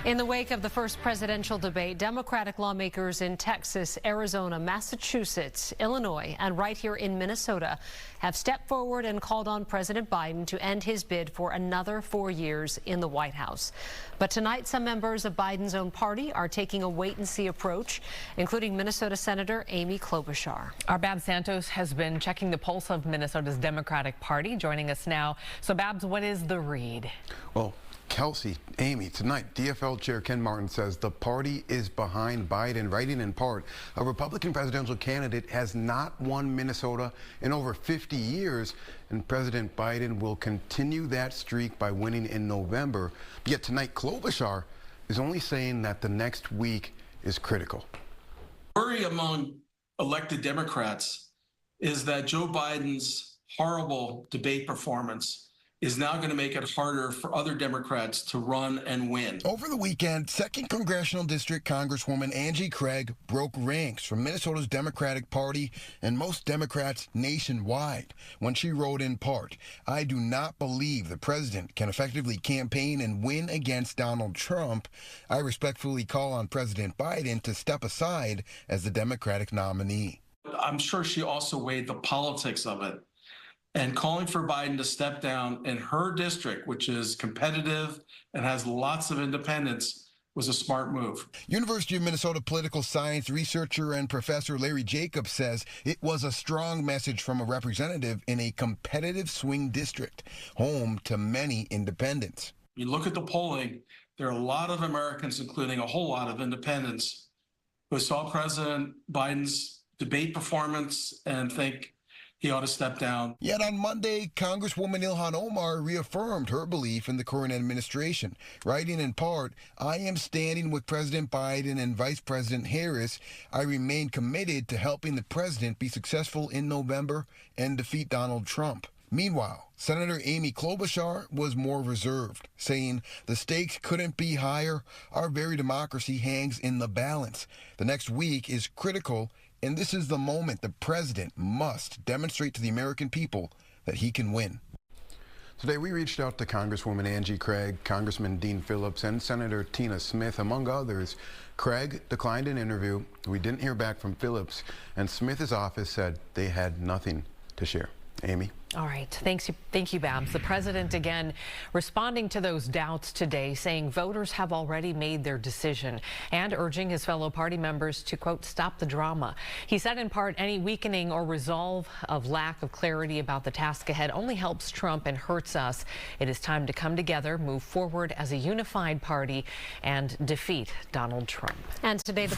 In the wake of the first presidential debate, Democratic lawmakers in Texas, Arizona, Massachusetts, Illinois, and right here in Minnesota have stepped forward and called on President Biden to end his bid for another 4 years in the White House. But tonight, some members of Biden's own party are taking a wait-and-see approach, including Minnesota Senator Amy Klobuchar. Our Babs Santos has been checking the pulse of Minnesota's Democratic Party, joining us now. So, Babs, what is the read? Well, Kelsey, Amy, tonight, DFL Chair Ken Martin says the party is behind Biden, writing in part, a Republican presidential candidate has not won Minnesota in over 50 years, and President Biden will continue that streak by winning in November. Yet tonight, Klobuchar is only saying that the next week is critical. Worry among elected Democrats is that Joe Biden's horrible debate performance is now going to make it harder for other Democrats to run and win. Over the weekend, 2nd Congressional District Congresswoman Angie Craig broke ranks from Minnesota's Democratic Party and most Democrats nationwide when she wrote in part, "I do not believe the president can effectively campaign and win against Donald Trump. I respectfully call on President Biden to step aside as the Democratic nominee." I'm sure she also weighed the politics of it. And calling for Biden to step down in her district, which is competitive and has lots of independents, was a smart move. University of Minnesota political science researcher and professor Larry Jacobs says it was a strong message from a representative in a competitive swing district, home to many independents. You look at the polling, there are a lot of Americans, including a whole lot of independents, who saw President Biden's debate performance and think he ought to step down. Yet on Monday, Congresswoman Ilhan Omar reaffirmed her belief in the current administration, writing in part, "I am standing with President Biden and Vice President Harris. I remain committed to helping the president be successful in November and defeat Donald Trump." Meanwhile, Senator Amy Klobuchar was more reserved, saying the stakes couldn't be higher. Our very democracy hangs in the balance. The next week is critical, and this is the moment the president must demonstrate to the American people that he can win. Today, we reached out to Congresswoman Angie Craig, Congressman Dean Phillips, and Senator Tina Smith, among others. Craig declined an interview. We didn't hear back from Phillips, and Smith's office said they had nothing to share. Amy? All right. Thank you, Babs. The president again responding to those doubts today, saying voters have already made their decision and urging his fellow party members to, quote, stop the drama. He said in part, any weakening or resolve of lack of clarity about the task ahead only helps Trump and hurts us. It is time to come together, move forward as a unified party, and defeat Donald Trump. And today, the